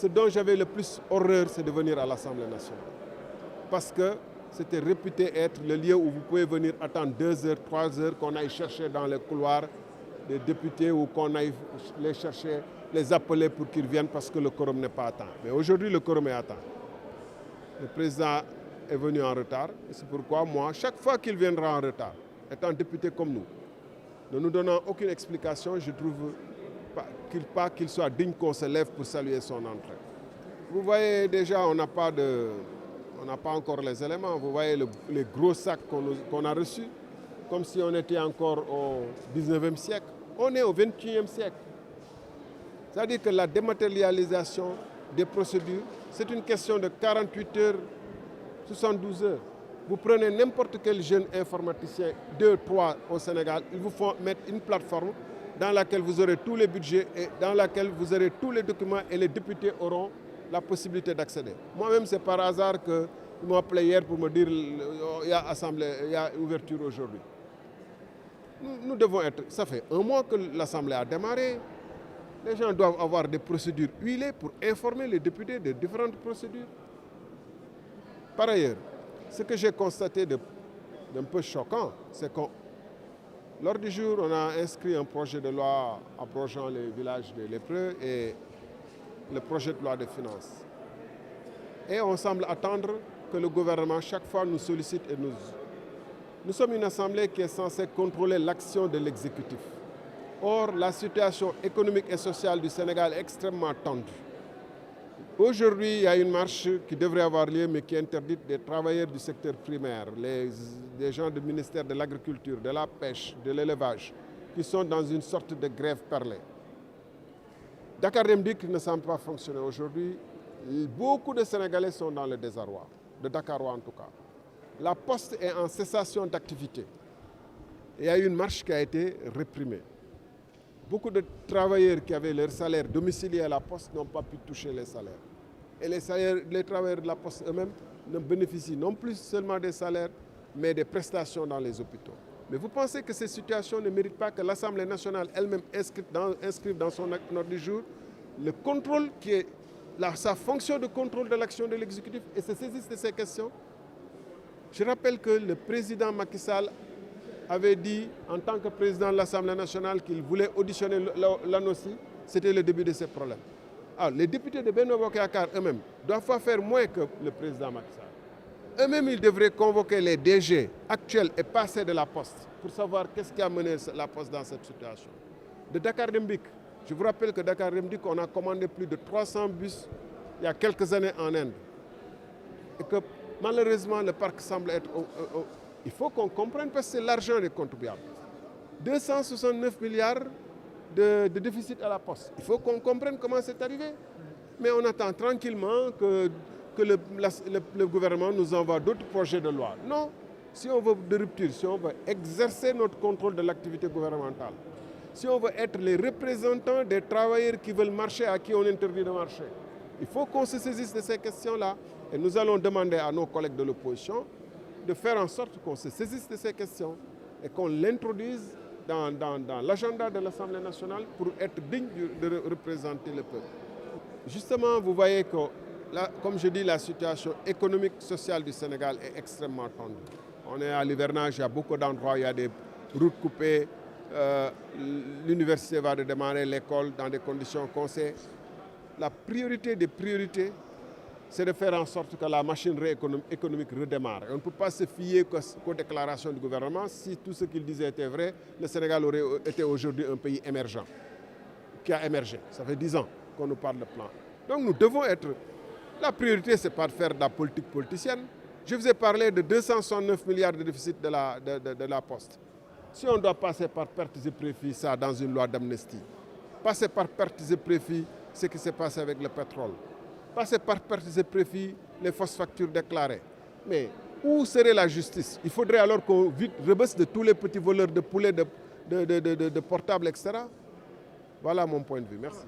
ce dont j'avais le plus horreur, c'est de venir à l'Assemblée nationale. Parce que c'était réputé être le lieu où vous pouvez venir attendre 2 heures, 3 heures, qu'on aille chercher dans les couloirs des députés ou qu'on aille les chercher, les appeler pour qu'ils viennent parce que le quorum n'est pas à temps. Mais aujourd'hui, le quorum est à temps. Le président est venu en retard. Et c'est pourquoi moi, chaque fois qu'il viendra en retard, étant député comme nous, ne nous donnant aucune explication, je trouve pas qu'il soit digne qu'on se lève pour saluer son entrée. Vous voyez déjà, on n'a pas encore les éléments. Vous voyez les gros sacs qu'on a reçus, comme si on était encore au 19e siècle. On est au 21e siècle. C'est-à-dire que la dématérialisation des procédures, c'est une question de 48 heures, 72 heures. Vous prenez n'importe quel jeune informaticien, 2, 3 au Sénégal, ils vous font mettre une plateforme dans laquelle vous aurez tous les budgets et dans laquelle vous aurez tous les documents et les députés auront la possibilité d'accéder. Moi-même, c'est par hasard qu'ils m'ont appelé hier pour me dire qu'il y a ouverture aujourd'hui. Nous devons être... Ça fait 1 mois que l'Assemblée a démarré. Les gens doivent avoir des procédures huilées pour informer les députés de différentes procédures. Par ailleurs, ce que j'ai constaté d'un peu choquant, c'est que lors du jour, on a inscrit un projet de loi abrogeant les villages des lépreux et le projet de loi de finances. Et on semble attendre que le gouvernement, chaque fois, nous sollicite et Nous sommes une assemblée qui est censée contrôler l'action de l'exécutif. Or, la situation économique et sociale du Sénégal est extrêmement tendue. Aujourd'hui, il y a une marche qui devrait avoir lieu, mais qui est interdite des travailleurs du secteur primaire, des gens du ministère de l'Agriculture, de la Pêche, de l'Élevage, qui sont dans une sorte de grève perlée. Dakar Dem Dikk ne semble pas fonctionner aujourd'hui. Beaucoup de Sénégalais sont dans le désarroi, de Dakarois en tout cas. La Poste est en cessation d'activité. Il y a eu une marche qui a été réprimée. Beaucoup de travailleurs qui avaient leur salaire domicilié à la Poste n'ont pas pu toucher les salaires. Et les travailleurs de la Poste eux-mêmes ne bénéficient non plus seulement des salaires, mais des prestations dans les hôpitaux. Mais vous pensez que ces situations ne méritent pas que l'Assemblée nationale elle-même inscrive dans son ordre du jour le contrôle qui est sa fonction de contrôle de l'action de l'exécutif et se saisisse de ces questions? Je rappelle que le président Macky Sall avait dit, en tant que président de l'Assemblée nationale, qu'il voulait auditionner l'ANOCI. C'était le début de ces problèmes. Alors, les députés de Benno Bokk Yakaar eux-mêmes doivent pas faire moins que le président Macky Sall. Eux-mêmes, ils devraient convoquer les DG actuels et passés de la Poste pour savoir qu'est-ce qui a mené la Poste dans cette situation. De Dakar Dem Dikk, je vous rappelle que Dakar Dem Dikk, on a commandé plus de 300 bus il y a quelques années en Inde. Et que malheureusement, le parc semble être... Il faut qu'on comprenne parce que c'est l'argent des contribuables. 269 milliards de déficit à la Poste. Il faut qu'on comprenne comment c'est arrivé. Mais on attend tranquillement que le gouvernement nous envoie d'autres projets de loi. Non, si on veut de rupture, si on veut exercer notre contrôle de l'activité gouvernementale, si on veut être les représentants des travailleurs qui veulent marcher, à qui on interdit de marcher, il faut qu'on se saisisse de ces questions-là. Et nous allons demander à nos collègues de l'opposition de faire en sorte qu'on se saisisse de ces questions et qu'on l'introduise dans l'agenda de l'Assemblée nationale pour être digne de représenter le peuple. Justement, vous voyez que, comme je dis, la situation économique et sociale du Sénégal est extrêmement tendue. On est à l'hivernage, il y a beaucoup d'endroits, il y a des routes coupées, l'université va redémarrer, l'école dans des conditions qu'on sait. La priorité des priorités, c'est de faire en sorte que la machinerie économique redémarre. On ne peut pas se fier qu'aux déclarations du gouvernement. Si tout ce qu'il disait était vrai, le Sénégal aurait été aujourd'hui un pays émergent, qui a émergé. Ça fait 10 ans qu'on nous parle de plan. Donc nous devons être... La priorité, ce n'est pas de faire de la politique politicienne. Je vous ai parlé de 269 milliards de déficit de la Poste. Si on doit passer par pertes et profits, ça dans une loi d'amnistie, passer par pertes et profits, ce qui s'est passé avec le pétrole, passer par pertes et profits, les fausses factures déclarées. Mais où serait la justice? Il faudrait alors qu'on rebaisse de tous les petits voleurs de poulets, de portables, etc. Voilà mon point de vue. Merci.